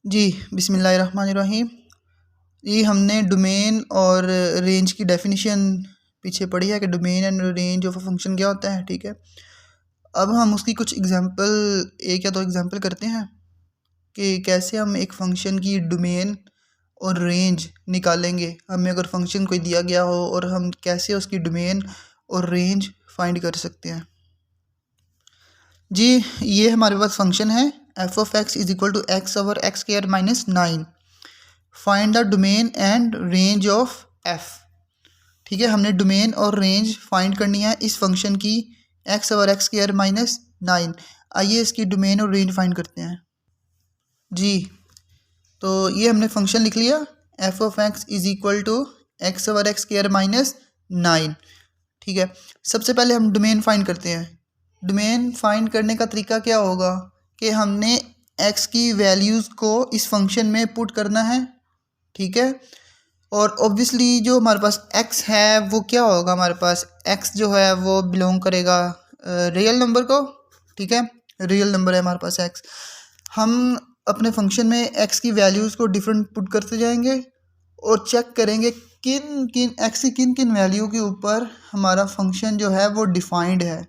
जी, बिस्मिल्लाहिर्रहमानिर्रहीम। ये हमने डोमेन और रेंज की डेफिनेशन पीछे पढ़ी है कि domain and range of a function क्या होता है, ठीक है। अब हम उसकी कुछ एग्जांपल, एक या दो एग्जांपल करते हैं कि कैसे हम एक फ़ंक्शन की डोमेन और रेंज निकालेंगे। हमें अगर फ़ंक्शन कोई दिया गया हो और हम कैसे उसकी डोमेन और रेंज फाइंड कर सकते हैं। जी, ये हमारे पास फंक्शन है f of x is equal to x over x square minus 9। Find the domain and range of f. ठीक है, हमने डोमेन और रेंज फाइंड करनी है इस फंक्शन की x over x square minus 9। आइए इसकी डोमेन और रेंज फाइंड करते हैं। जी, तो ये हमने फंक्शन लिख लिया f of x is equal to x over x square minus 9। ठीक है, सबसे पहले हम डोमेन फाइंड करते हैं। डोमेन फाइंड करने का तरीका क्या होगा कि हमने एक्स की वैल्यूज़ को इस फंक्शन में पुट करना है। ठीक है, और ऑब्वियसली जो हमारे पास x है वो क्या होगा, हमारे पास x जो है वो बिलोंग करेगा रियल नंबर को। ठीक है, रियल नंबर है हमारे पास x। हम अपने फंक्शन में x की वैल्यूज़ को डिफरेंट पुट करते जाएंगे और चेक करेंगे किन किन x की किन किन वैल्यू के ऊपर हमारा फंक्शन जो है वो डिफाइंड है।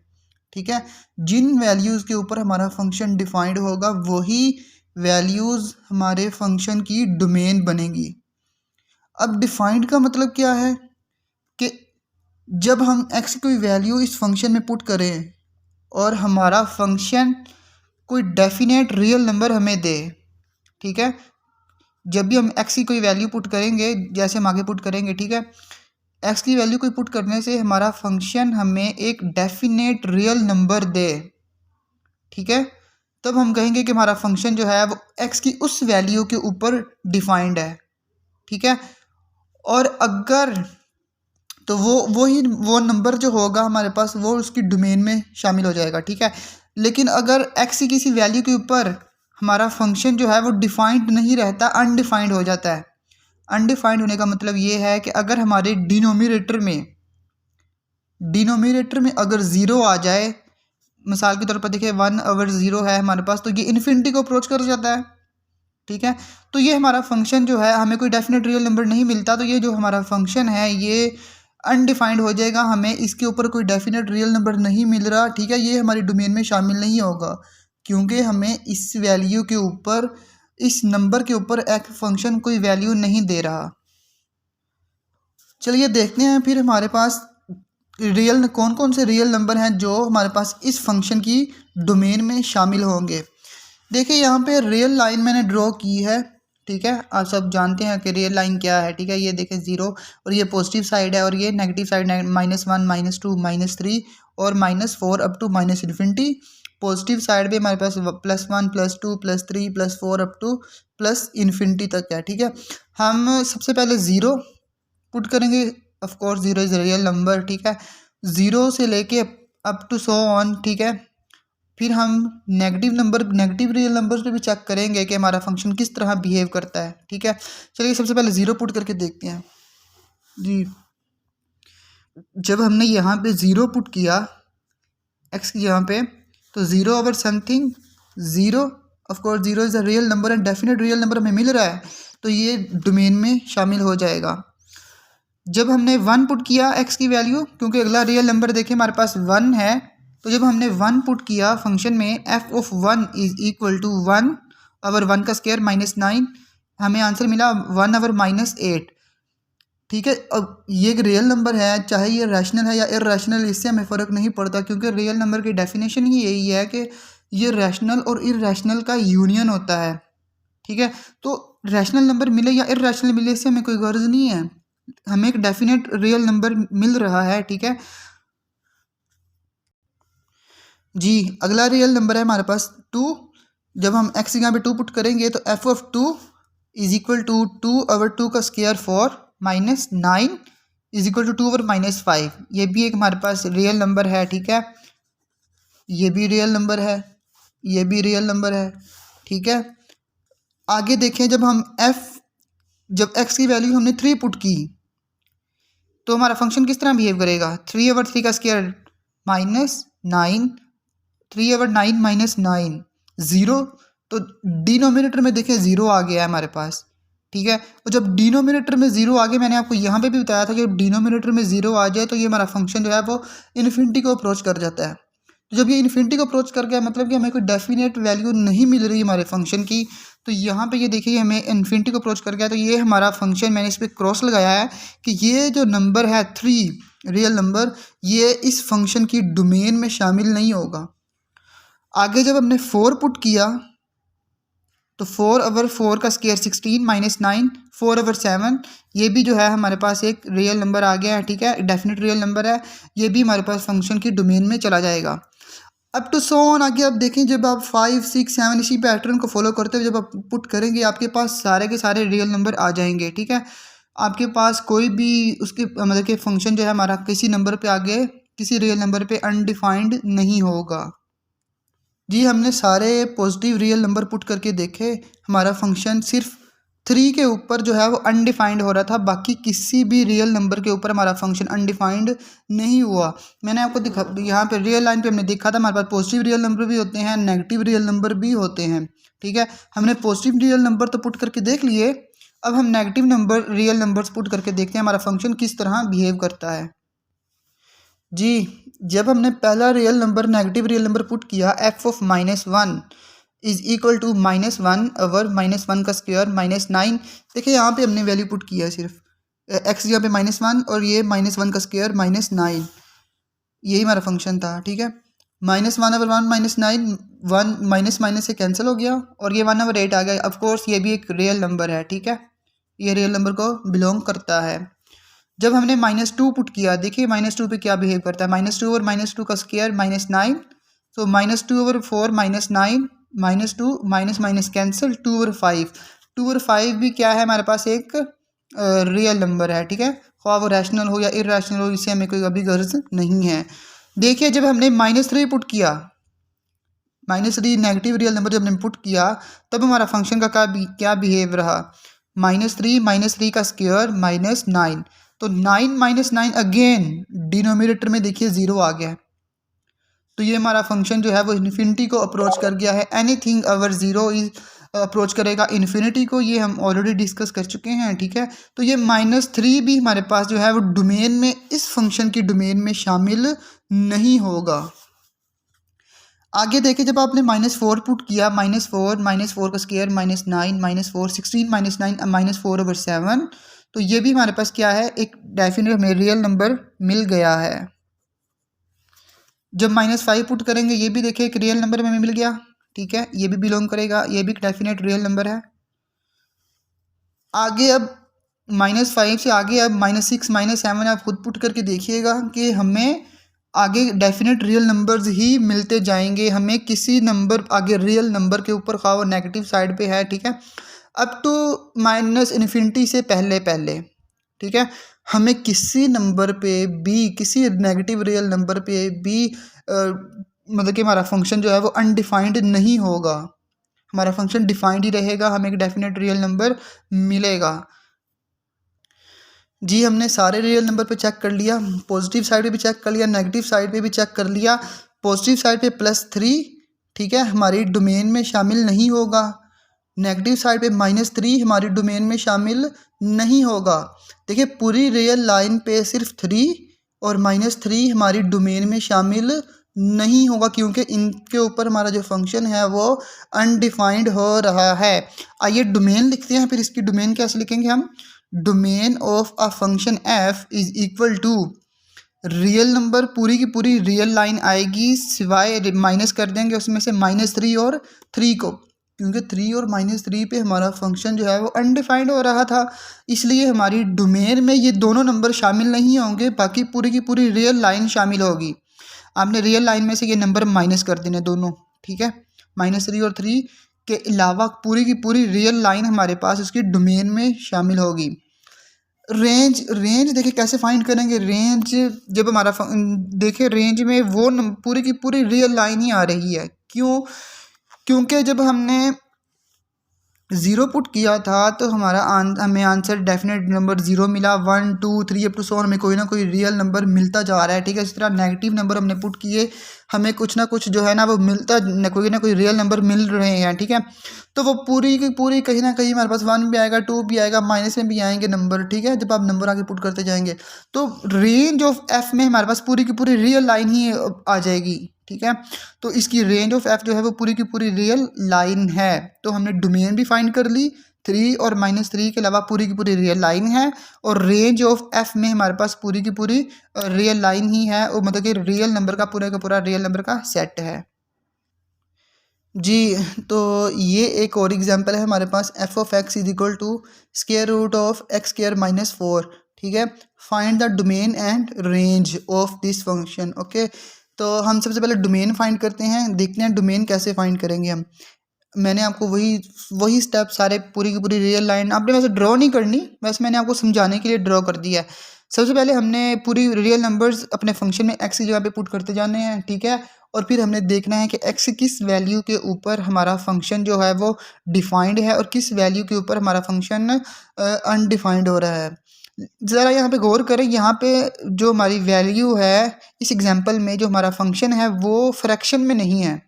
ठीक है, जिन वैल्यूज़ के ऊपर हमारा फंक्शन डिफाइंड होगा वही वैल्यूज़ हमारे फंक्शन की डोमेन बनेगी। अब डिफाइंड का मतलब क्या है कि जब हम x की कोई वैल्यू इस फंक्शन में पुट करें और हमारा फंक्शन कोई डेफिनेट रियल नंबर हमें दे। ठीक है, जब भी हम x की कोई वैल्यू पुट करेंगे, जैसे हम आगे पुट करेंगे, ठीक है, x की वैल्यू कोई पुट करने से हमारा फंक्शन हमें एक डेफिनेट रियल नंबर दे। ठीक है, तब हम कहेंगे कि हमारा फंक्शन जो है वो x की उस वैल्यू के ऊपर डिफाइंड है। ठीक है, और अगर तो वो नंबर जो होगा हमारे पास वो उसकी डोमेन में शामिल हो जाएगा। ठीक है, लेकिन अगर x की किसी वैल्यू के ऊपर हमारा फंक्शन जो है वो डिफाइंड नहीं रहता, अनडिफाइंड हो जाता है। अनडिफाइंड होने का मतलब ये है कि अगर हमारे डिनोमिनेटर में अगर ज़ीरो आ जाए, मिसाल के तौर पर देखिए 1 ओवर 0 है हमारे पास, तो ये इन्फिनिटी को अप्रोच कर जाता है। ठीक है, तो ये हमारा फंक्शन जो है हमें कोई डेफिनेट रियल नंबर नहीं मिलता, तो ये जो हमारा फंक्शन है ये अनडिफाइंड हो जाएगा, हमें इसके ऊपर कोई डेफिनेट रियल नंबर नहीं मिल रहा। ठीक है, ये हमारी डोमेन में शामिल नहीं होगा क्योंकि हमें इस वैल्यू के ऊपर, इस नंबर के ऊपर एक फंक्शन कोई वैल्यू नहीं दे रहा। चलिए देखते हैं फिर हमारे पास रियल कौन कौन से रियल नंबर हैं जो हमारे पास इस फंक्शन की डोमेन में शामिल होंगे। देखिए यहाँ पे रियल लाइन मैंने ड्रॉ की है। ठीक है, आप सब जानते हैं कि रियल लाइन क्या है। ठीक है, ये देखें 0 और ये पॉजिटिव साइड है और ये नेगेटिव साइड -1 -2 -3 और -4 up to minus infinity. Positive side भी हमारे पास +1 +2 +3 +4 अप टू प्लस इन्फिनिटी तक है। ठीक है, हम सबसे पहले 0 पुट करेंगे। Of course 0 is real number. ठीक है, 0 से लेके अप टू सो ऑन। ठीक है, फिर हम नेगेटिव रियल नंबर्स पे भी चेक करेंगे कि हमारा फंक्शन किस तरह बिहेव करता है। ठीक है, चलिए सबसे पहले 0 पुट करके देखते हैं। जी, जब हमने यहाँ पे 0 पुट किया x की यहाँ पे, तो 0 over something 0, of course 0 is a real number and definite real number हमें मिल रहा है, तो ये डोमेन में शामिल हो जाएगा। जब हमने 1 पुट किया x की वैल्यू, क्योंकि अगला रियल नंबर देखें हमारे पास 1 है, तो जब हमने 1 पुट किया फंक्शन में f of 1 is equal to 1 over 1 का स्क्वायर -9, हमें आंसर मिला 1 ओवर -8। ठीक है, अब ये एक रियल नंबर है, चाहे ये रैशनल है या इरैशनल, इससे हमें फ़र्क नहीं पड़ता क्योंकि रियल नंबर की डेफिनेशन ही यही है कि ये रैशनल और इरैशनल का यूनियन होता है। ठीक है, तो रैशनल नंबर मिले या इरैशनल मिले इससे हमें कोई गर्ज नहीं है, हमें एक डेफिनेट रियल नंबर मिल रहा है। ठीक है जी, अगला रियल नंबर है हमारे पास 2। जब हम x यहाँ पे 2 पुट करेंगे तो f of 2 is equal to 2 over 2 का square for -9 is equal to 2 over -5। ये भी एक हमारे पास रियल नंबर है। ठीक है, ये भी रियल नंबर है, ये भी रियल नंबर है। ठीक है, आगे देखें, जब x की वैल्यू हमने 3 पुट की तो हमारा फंक्शन किस तरह बिहेव करेगा। 3 ओवर 3 का स्क्वायर -9, 3 ओवर 9 -9 0, तो डिनोमिनेटर में देखें ज़ीरो आ गया है हमारे पास, ठीक है। और जब डिनोमिनेटर में ज़ीरो आ गया, मैंने आपको यहाँ पे भी बताया था कि डिनोमिनेटर में ज़ीरो आ जाए तो ये हमारा फंक्शन जो है वो इन्फिनिटी को अप्रोच कर जाता है। तो जब ये इन्फिनिटी को अप्रोच कर गया, मतलब कि हमें कोई डेफिनेट वैल्यू नहीं मिल रही हमारे फंक्शन की, तो यहाँ पे ये देखिए हमें इन्फिनिटी को अप्रोच कर गया, तो ये हमारा फंक्शन, मैंने इस पर क्रॉस लगाया है कि ये जो नंबर है 3 रियल नंबर, ये इस फंक्शन की डोमेन में शामिल नहीं होगा। आगे जब हमने 4 पुट किया तो 4 ओवर 4 का स्क्वायर 16 माइनस 9, 4 ओवर 7, ये भी जो है हमारे पास एक रियल नंबर आ गया है, ठीक है, डेफिनेट रियल नंबर है, ये भी हमारे पास फंक्शन की डोमेन में चला जाएगा। अब टू सो ऑन आगे आप देखें, जब आप 5, 6, 7 इसी पैटर्न को फॉलो करते हुए जब आप पुट करेंगे, आपके पास सारे के सारे रियल नंबर आ जाएंगे, ठीक है। आपके पास कोई भी उसके मतलब कि फंक्शन जो है हमारा किसी नंबर पे आगे किसी रियल नंबर पे अनडिफाइंड नहीं होगा। जी हमने सारे पॉजिटिव रियल नंबर पुट करके देखे, हमारा फंक्शन सिर्फ 3 के ऊपर जो है वो अनडिफाइंड हो रहा था, बाकी किसी भी रियल नंबर के ऊपर हमारा फंक्शन अनडिफाइंड नहीं हुआ। मैंने आपको दिखा, यहाँ पे रियल लाइन पे हमने देखा था हमारे पास पॉजिटिव रियल नंबर भी होते हैं, नेगेटिव रियल नंबर भी होते हैं, ठीक है। हमने पॉजिटिव रियल नंबर तो पुट करके देख लिए, अब हम negative number real numbers put करके देखते हैं हमारा फंक्शन किस तरह बिहेव करता है। जी जब हमने पहला real number negative real number put किया, F of -1 is equal to -1 over -1 का स्क्वायर -9, देखिए यहाँ पे हमने वैल्यू पुट किया है, सिर्फ एक्स यहाँ पे -1 और ये -1 का स्क्वायर -9, यही हमारा फंक्शन था, ठीक है। -1 ओवर 1 -9, 1 माइनस माइनस से कैंसिल हो गया और ये 1 ओवर 8 आ गया। ऑफकोर्स ये भी एक रियल नंबर है, ठीक है, ये रियल नंबर को बिलोंग करता है। जब हमने -2 पुट किया, देखिए -2 पे क्या बिहेव करता है, -2 ओवर -2 का स्क्वायर -9, तो -2 over 4 -9, -2 minus minus cancel, 2 over 5, 2 over 5 भी क्या है हमारे पास एक रियल नंबर है, ठीक है, ख्वाह वो रैशनल हो या इरेशनल हो, इससे हमें कोई अभी गर्ज नहीं है। देखिए जब हमने -3 पुट किया, -3 नेगेटिव रियल नंबर जब हमने पुट किया, तब हमारा फंक्शन का क्या बिहेव रहा, -3 का स्क्वायर -9, तो 9 माइनस 9 अगेन डिनोमिनेटर में देखिए ज़ीरो आ गया है, तो ये हमारा फंक्शन जो है वो इन्फिनिटी को अप्रोच कर गया है। Anything over zero is approach करेगा इन्फिनिटी को, ये हम ऑलरेडी डिस्कस कर चुके हैं, ठीक है। तो ये -3 भी हमारे पास जो है वो डोमेन में, इस फंक्शन की डोमेन में शामिल नहीं होगा। आगे देखिए जब आपने -4 पुट किया, -4 का स्क्वायर -9, -4 16 -9 -4 ओवर 7, तो ये भी हमारे पास क्या है, एक डेफिनेट हमें रियल नंबर मिल गया है। जब -5 पुट करेंगे, ये भी देखिए एक रियल नंबर हमें मिल गया, ठीक है, ये भी बिलोंग करेगा, ये भी एक डेफिनेट रियल नंबर है। आगे अब -5 से आगे अब -6 -7 आप खुद पुट करके देखिएगा कि हमें आगे डेफिनेट रियल नंबर्स ही मिलते जाएंगे, हमें किसी नंबर आगे रियल नंबर के ऊपर, खा वो नेगेटिव साइड पे है, ठीक है, अप टू -इन्फिनिटी से पहले पहले, ठीक है, हमें किसी नंबर पे भी, किसी नेगेटिव रियल नंबर पे भी मतलब कि हमारा फंक्शन जो है वो अनडिफाइंड नहीं होगा, हमारा फंक्शन डिफाइंड ही रहेगा, हमें एक डेफिनेट रियल नंबर मिलेगा। जी हमने सारे रियल नंबर पे चेक कर लिया, पॉजिटिव साइड पे भी चेक कर लिया, नेगेटिव साइड पे भी चेक कर लिया। पॉजिटिव साइड पे +3, ठीक है, हमारी डोमेन में शामिल नहीं होगा। नेगेटिव साइड पे -3 हमारी डोमेन में शामिल नहीं होगा। देखिए पूरी रियल लाइन पे सिर्फ 3 और -3 हमारी डोमेन में शामिल नहीं होगा, क्योंकि इनके ऊपर हमारा जो फंक्शन है वो अनडिफाइंड हो रहा है। आइए डोमेन लिखते हैं, फिर इसकी डोमेन कैसे लिखेंगे हम, domain of a function f is equal to real number, पूरी की पूरी रियल लाइन आएगी, सिवाय माइनस कर देंगे उसमें से -3 और 3 को, क्योंकि 3 और -3 पे हमारा फंक्शन जो है वो अनडिफाइंड हो रहा था, इसलिए हमारी डोमेन में ये दोनों नंबर शामिल नहीं होंगे, बाकी पूरी की पूरी रियल लाइन शामिल होगी। आपने रियल लाइन में से ये नंबर माइनस कर देने दोनों, ठीक है, -3 और 3 के अलावा पूरी की पूरी रियल लाइन हमारे पास उसकी डोमेन में शामिल होगी। रेंज देखिए कैसे फाइंड करेंगे, रेंज जब हमारा देखिए रेंज में वो पूरी की पूरी रियल लाइन ही आ रही है, क्यों, क्योंकि जब हमने ज़ीरो पुट किया था तो हमें आंसर डेफिनेट नंबर ज़ीरो मिला। 1 2 3 अप टू 100 हमें कोई ना कोई रियल नंबर मिलता जा रहा है, ठीक है। इस तरह नेगेटिव नंबर हमने पुट किए, हमें कुछ ना कुछ जो है ना वो कोई ना कोई रियल नंबर मिल रहे हैं, ठीक है। तो वो पूरी की पूरी कहीं ना कहीं हमारे पास 1 भी आएगा, 2 भी आएगा, माइनस में भी आएंगे नंबर, ठीक है। जब आप नंबर आगे पुट करते जाएंगे तो रेंज ऑफ एफ में हमारे पास पूरी की पूरी रियल लाइन ही आ जाएगी, ठीक है। तो इसकी रेंज ऑफ एफ जो है वो पूरी की पूरी रियल लाइन है। तो हमने डोमेन भी फाइंड कर ली, 3 और -3 के अलावा पूरी की पूरी रियल लाइन है, और रेंज ऑफ एफ में हमारे पास पूरी की पूरी रियल लाइन ही है, और मतलब कि रियल नंबर का पूरा रियल नंबर का सेट है जी। तो ये एक और एग्जांपल है हमारे पास, F of x is equal to square root of X square -4, ठीक है। Find the domain and range of this function, okay. तो हम सबसे पहले डोमेन फाइंड करते हैं, देखते हैं डोमेन कैसे फाइंड करेंगे हम। मैंने आपको वही स्टेप सारे पूरी की पूरी रियल लाइन आपने वैसे ड्रॉ नहीं करनी, वैसे मैंने आपको समझाने के लिए ड्रॉ कर दिया है। सबसे पहले हमने पूरी रियल नंबर्स अपने फंक्शन में एक्स की जगह पे पुट करते जाने हैं, ठीक है। और फिर हमने देखना है कि एक्स की किस वैल्यू के ऊपर हमारा फंक्शन जो है वो डिफाइंड है और किस वैल्यू के ऊपर हमारा फंक्शन अनडिफाइंड हो रहा है। ज़रा यहाँ पे गौर करें, यहाँ पे जो हमारी वैल्यू है इस एग्जांपल में, जो हमारा फंक्शन है वो फ्रैक्शन में नहीं है।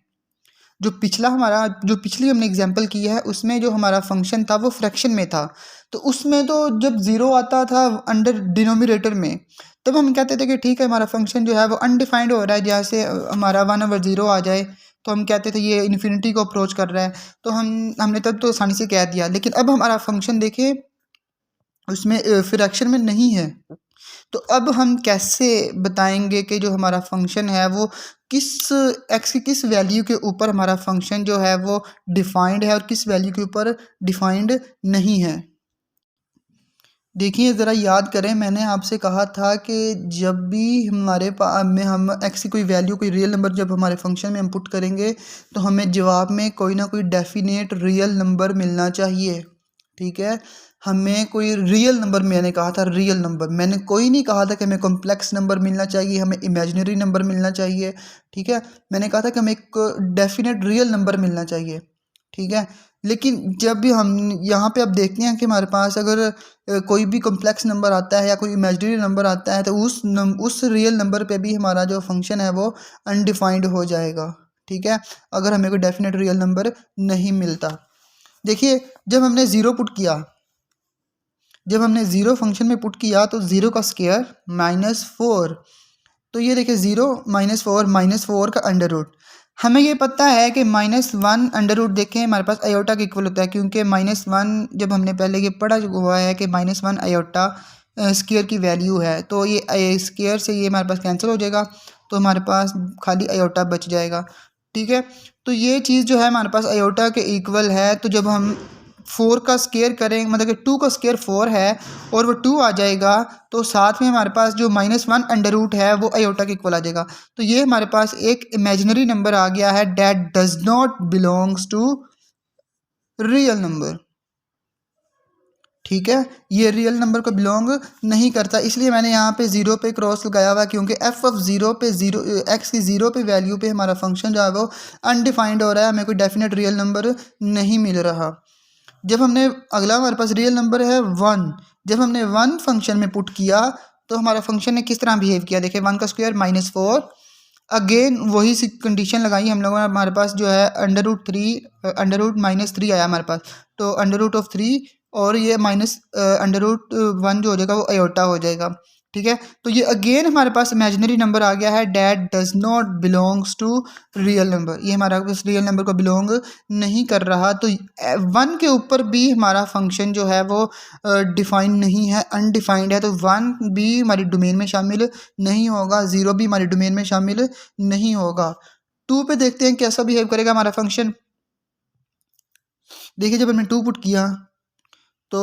जो पिछली हमने एग्जांपल की है उसमें जो हमारा फंक्शन था वो फ्रैक्शन में था, तो उसमें तो जब ज़ीरो आता था अंडर डिनोमिनेटर में, तब हम कहते थे कि ठीक है हमारा फंक्शन जो है वो अनडिफाइंड हो रहा है। जैसे हमारा 1/0 आ जाए तो हम कहते थे ये इन्फिनिटी को अप्रोच कर रहा है, तो हमने तब तो आसानी से कह दिया। लेकिन अब हमारा फंक्शन देखें उसमें फ्रैक्शन में नहीं है, तो अब हम कैसे बताएंगे कि जो हमारा फंक्शन है वो किस एक्स की किस वैल्यू के ऊपर हमारा फंक्शन जो है वो डिफाइंड है और किस वैल्यू के ऊपर डिफाइंड नहीं है। देखिए ज़रा याद करें, मैंने आपसे कहा था कि जब भी हमारे पास में हम एक्स की कोई वैल्यू कोई रियल नंबर जब हमारे फंक्शन में हम पुट करेंगे तो हमें जवाब में कोई ना कोई डेफिनेट रियल नंबर मिलना चाहिए, ठीक है। हमें कोई रियल नंबर, मैंने कहा था रियल नंबर, मैंने कोई नहीं कहा था कि हमें कॉम्प्लेक्स नंबर मिलना चाहिए, हमें इमेजिनरी नंबर मिलना चाहिए, ठीक है। मैंने कहा था कि हमें एक डेफिनेट रियल नंबर मिलना चाहिए, ठीक है। लेकिन जब भी हम यहाँ पे अब देखते हैं कि हमारे पास अगर कोई भी कॉम्प्लेक्स नंबर आता है या कोई इमेजिनरी नंबर आता है तो उस रियल नंबर पे भी हमारा जो फंक्शन है वो अनडिफाइंड हो जाएगा, ठीक है, अगर हमें कोई डेफिनेट रियल नंबर नहीं मिलता। देखिए जब हमने ज़ीरो फंक्शन में पुट किया तो ज़ीरो का स्क्वायर -4, तो ये देखिए ज़ीरो -4 का अंडर रूट। हमें ये पता है कि -1 अंडर रूट देखें हमारे पास आयोटा के इक्वल होता है, क्योंकि -1 जब हमने पहले ये पढ़ा हुआ है कि -1 आयोटा स्क्वायर की वैल्यू है, तो ये स्क्वायर से ये हमारे पास कैंसिल हो जाएगा, तो हमारे पास खाली आयोटा बच जाएगा, ठीक है। तो ये चीज़ जो है हमारे पास आयोटा के इक्वल है, तो जब हम 4 का स्क्वायर करें मतलब कि 2 का स्क्वायर 4 है और वो 2 आ जाएगा, तो साथ में हमारे पास जो -1 अंडर रूट है वो आयोटा के इक्वल आ जाएगा। तो ये हमारे पास एक इमेजिनरी नंबर आ गया है that does not belongs to real number, ठीक है। ये रियल नंबर को बिलोंग नहीं करता, इसलिए मैंने यहाँ पे ज़ीरो पे क्रॉस लगाया हुआ, क्योंकि एफ ऑफ ज़ीरो पे एक्स की ज़ीरो पे वैल्यू पे हमारा फंक्शन जो है वो अनडिफाइंड हो रहा है, हमें कोई डेफिनेट रियल नंबर नहीं मिल रहा। जब हमने अगला हमारे पास रियल नंबर है 1, जब हमने 1 फंक्शन में पुट किया तो हमारा फंक्शन ने किस तरह बिहेव किया, देखिए 1 का स्क्वायर -4, अगेन वही सी कंडीशन लगाई हम लोगों ने, हमारे पास जो है अंडर रूट -3 आया हमारे पास, तो अंडर रूट ऑफ 3 और ये माइनस अंडर रूट 1 जो हो जाएगा वो आयोटा हो जाएगा, ठीक है। तो ये अगेन हमारे पास इमेजिनरी नंबर आ गया है that does not belongs to real number, ये हमारा इस रियल नंबर को बिलोंग नहीं कर रहा। तो 1 के ऊपर भी हमारा फंक्शन जो है वो डिफाइंड नहीं है, अनडिफाइंड है, तो 1 भी हमारी डोमेन में शामिल नहीं होगा, 0 भी हमारी डोमेन में शामिल नहीं होगा। 2 पे देखते हैं कैसा बिहेव करेगा हमारा फंक्शन। देखिए जब हमने 2 पुट किया तो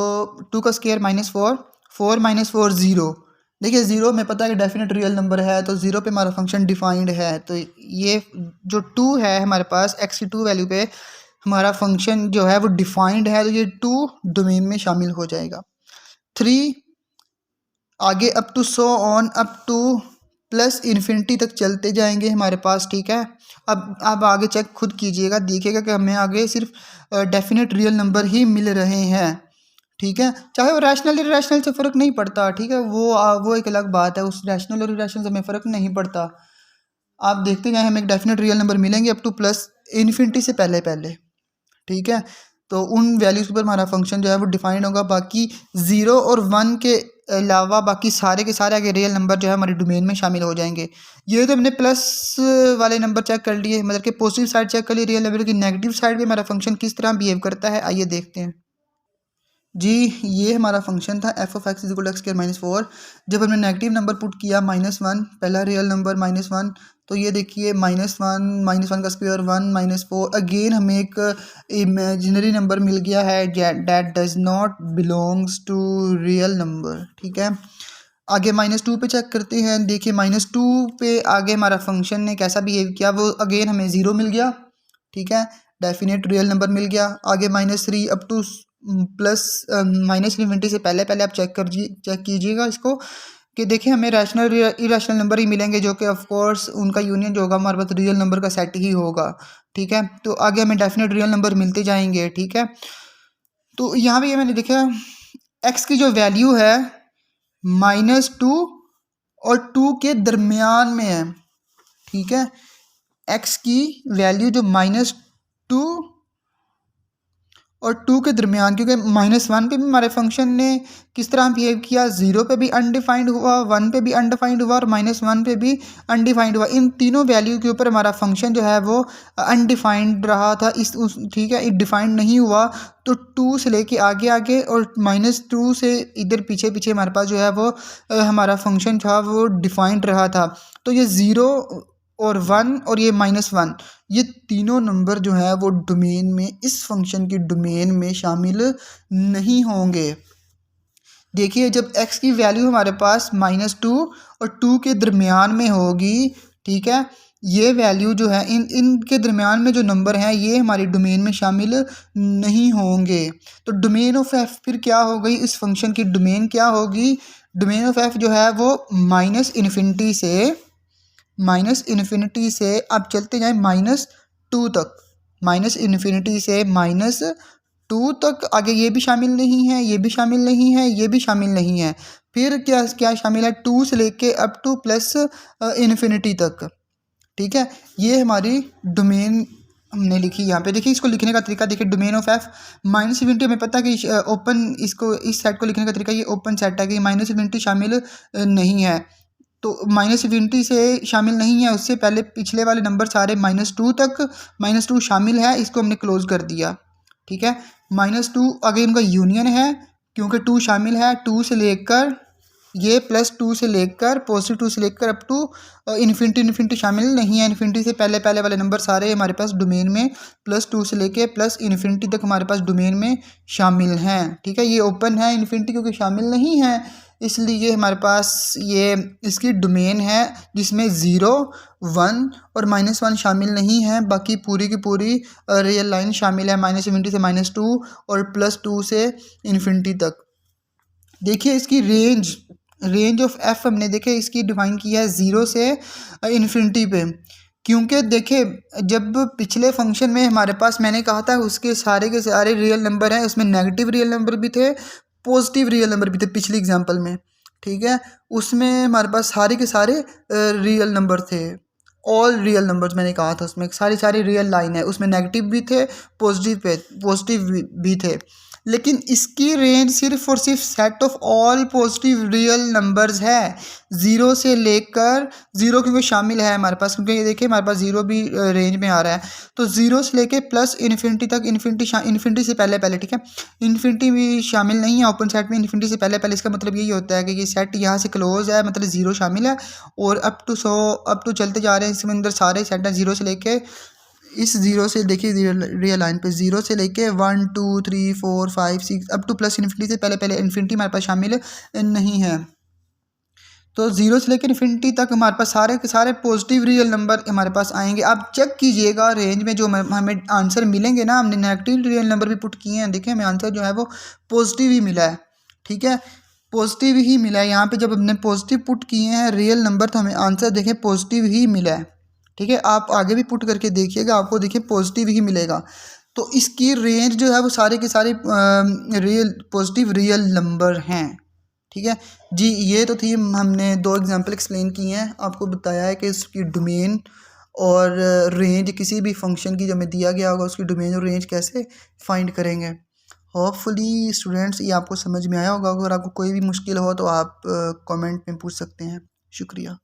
2 का स्क्वायर -4, 4 -4 0, देखिए 0 में पता है कि डेफिनेट रियल नंबर है, तो 0 पे हमारा फंक्शन डिफाइंड है, तो ये जो 2 है हमारे पास एक्स की 2 वैल्यू पे हमारा फंक्शन जो है वो डिफाइंड है, तो ये 2 डोमेन में शामिल हो जाएगा। 3 आगे up to so on up to plus infinity तक चलते जाएंगे हमारे पास, ठीक है। अब आगे चेक खुद कीजिएगा, देखिएगा कि हमें आगे सिर्फ डेफिनेट रियल नंबर ही मिल रहे हैं, ठीक है। चाहे वो रैशनल इरेशनल से फ़र्क नहीं पड़ता, ठीक है, वो एक अलग बात है, उस रैशनल और इरेशनल से हमें फ़र्क नहीं पड़ता। आप देखते जाएँ, हमें एक डेफिनेट रियल नंबर मिलेंगे अप टू प्लस इन्फिनिटी से पहले पहले, ठीक है। तो उन वैल्यूज़ के ऊपर हमारा फंक्शन जो है वो डिफाइंड होगा। बाकी 0 और 1 के अलावा बाकी सारे के सारे आगे रियल नंबर जो है हमारे डोमेन में शामिल हो जाएंगे। ये तो हमने प्लस वाले नंबर चेक कर लिए, मतलब कि पॉजिटिव साइड चेक कर ली रियल नंबर की। नेगेटिव साइड भी हमारा फंक्शन किस तरह बिहेव करता है, आइए देखते हैं जी। ये हमारा फंक्शन था f of x is equal to x square minus 4। जब हमने नेगेटिव नंबर पुट किया -1, पहला रियल नंबर -1, तो ये देखिए -1 का स्क्वायर 1 -4, अगेन हमें एक इमेजिनरी नंबर मिल गया है that does not belongs to real number, ठीक है। आगे -2 पे चेक करते हैं, देखिए -2 पे आगे हमारा फंक्शन ने कैसा बिहेव किया, वो अगेन हमें 0 मिल गया, ठीक है, डेफिनेट रियल नंबर मिल गया। आगे -3 up to plus minus infinity से पहले पहले आप चेक कीजिएगा इसको कि देखिए हमें रैशनल इरेशनल नंबर ही मिलेंगे, जो कि ऑफ कोर्स उनका यूनियन जो होगा हमारे पास रियल नंबर का सेट ही होगा, ठीक है। तो आगे हमें डेफिनेट रियल नंबर मिलते जाएंगे, ठीक है। तो यहाँ पे मैंने देखा एक्स की जो वैल्यू है -2 और 2 के दरमियान में है, ठीक है। एक्स की वैल्यू जो -2 और 2 के दरमियान, क्योंकि -1 पे भी हमारे फंक्शन ने किस तरह बिहेव किया, 0 पे भी अनडिफाइंड हुआ, 1 पे भी अनडिफाइंड हुआ और -1 पे भी अनडिफाइंड हुआ। इन तीनों वैल्यू के ऊपर हमारा फंक्शन जो है वो अनडिफाइंड रहा था, ठीक है, डिफाइंड नहीं हुआ। तो 2 से लेके आगे आगे और -2 से इधर पीछे पीछे हमारे पास जो है वो हमारा फंक्शन था वो डिफाइंड रहा था। तो ये 0 और 1 और ये -1, ये तीनों नंबर जो है वो डोमेन में, इस फंक्शन की डोमेन में शामिल नहीं होंगे। देखिए जब x की वैल्यू हमारे पास -2 और 2 के दरमियान में होगी, ठीक है, ये वैल्यू जो है इनके दरमियान में जो नंबर हैं ये हमारी डोमेन में शामिल नहीं होंगे। तो डोमेन ऑफ f फिर क्या हो गई, इस फंक्शन की डोमेन क्या होगी, डोमेन ऑफ f जो है वो माइनस इन्फिनिटी से आप चलते जाएं -2 तक, -इन्फिनिटी से -2 तक, आगे ये भी शामिल नहीं है, ये भी शामिल नहीं है, ये भी शामिल नहीं है। फिर क्या क्या शामिल है, 2 से लेके अप टू प्लस इन्फिनिटी तक, ठीक है। ये हमारी डोमेन हमने लिखी यहाँ पे। देखिए इसको लिखने का तरीका देखिए, डोमेन ऑफ f -इन्फिनिटी हमें पता है कि ओपन, इसको इस सेट को लिखने का तरीका ये ओपन सेट है कि -इन्फिनिटी शामिल नहीं है। तो -इन्फिनिटी से शामिल नहीं है, उससे पहले पिछले वाले नंबर सारे -2 तक, -2 शामिल है, इसको हमने क्लोज कर दिया, ठीक है। -2 आगे इनका यूनियन है क्योंकि 2 शामिल है, 2 से लेकर ये +2 से लेकर पॉजिटिव 2 से लेकर अप टू इन्फिनिटी शामिल नहीं है। इन्फिनिटी से पहले पहले वाले नंबर सारे हमारे पास डोमेन में +2 से लेके प्लस इन्फिनिटी तक हमारे पास डोमेन में शामिल हैं, ठीक है। ये ओपन है, इन्फिनिटी क्योंकि शामिल नहीं है इसलिए हमारे पास ये इसकी डोमेन है जिसमें 0, 1 और -1 शामिल नहीं है, बाकी पूरी की पूरी रियल लाइन शामिल है, -इन्फिनिटी से -2 और +2 से इन्फिनिटी तक। देखिए इसकी रेंज ऑफ f हमने देखे इसकी डिफाइन किया है 0 से इन्फिनिटी पे, क्योंकि देखिए जब पिछले फंक्शन में हमारे पास मैंने कहा था उसके सारे के सारे रियल नंबर हैं, उसमें नेगेटिव रियल नंबर भी थे, पॉजिटिव रियल नंबर भी थे पिछली एग्जांपल में, ठीक है। उसमें हमारे पास सारे के सारे रियल नंबर थे, ऑल रियल नंबर्स मैंने कहा था, उसमें सारी रियल लाइन है, उसमें नेगेटिव भी थे, पॉजिटिव भी थे। लेकिन इसकी रेंज सिर्फ और सिर्फ set of all positive real numbers है, 0 से लेकर 0 क्योंकि शामिल है हमारे पास, क्योंकि ये देखिए हमारे पास 0 भी रेंज में आ रहा है, तो 0 से लेके प्लस इन्फिनिटी तक, इन्फिनिटी से पहले पहले, ठीक है। इन्फिनिटी भी शामिल नहीं है ओपन सेट में, इन्फिनिटी से पहले पहले, इसका मतलब यही होता है कि ये सेट यहाँ से क्लोज है, मतलब 0 शामिल है, और अप टू चलते जा रहे हैं, इसमें अंदर सारे सेट हैं 0 से लेके, इस 0 से देखिए रियल लाइन पे 0 से लेके 1 2 3 4 5 6 अप टू प्लस इन्फिनिटी से पहले पहले इन्फिनिटी हमारे पास शामिल नहीं है। तो 0 से लेकर इन्फिनिटी तक हमारे पास सारे के सारे पॉजिटिव रियल नंबर हमारे पास आएंगे। आप चेक कीजिएगा रेंज में जो हमें आंसर मिलेंगे ना, हमने नेगेटिव रियल नंबर भी पुट किए हैं, देखिए हमें आंसर जो है वो पॉजिटिव ही मिला है, ठीक है। पॉजिटिव ही मिला है। यहाँ पे जब हमने पॉजिटिव पुट किए हैं रियल नंबर, तो हमें आंसर देखें पॉजिटिव ही मिला है। ठीक है, आप आगे भी पुट करके देखिएगा, आपको देखिए पॉजिटिव ही मिलेगा। तो इसकी रेंज जो है वो सारे के सारे रियल पॉजिटिव रियल नंबर हैं। ठीक है जी, ये तो थी, हमने 2 एग्जांपल एक्सप्लेन किए हैं, आपको बताया है कि इसकी डोमेन और रेंज किसी भी फंक्शन की जो हमें दिया गया होगा उसकी डोमेन और रेंज कैसे फाइंड करेंगे। होपफुली स्टूडेंट्स ये आपको समझ में आया होगा। अगर आपको कोई भी मुश्किल हो तो आप कमेंट में पूछ सकते हैं। शुक्रिया।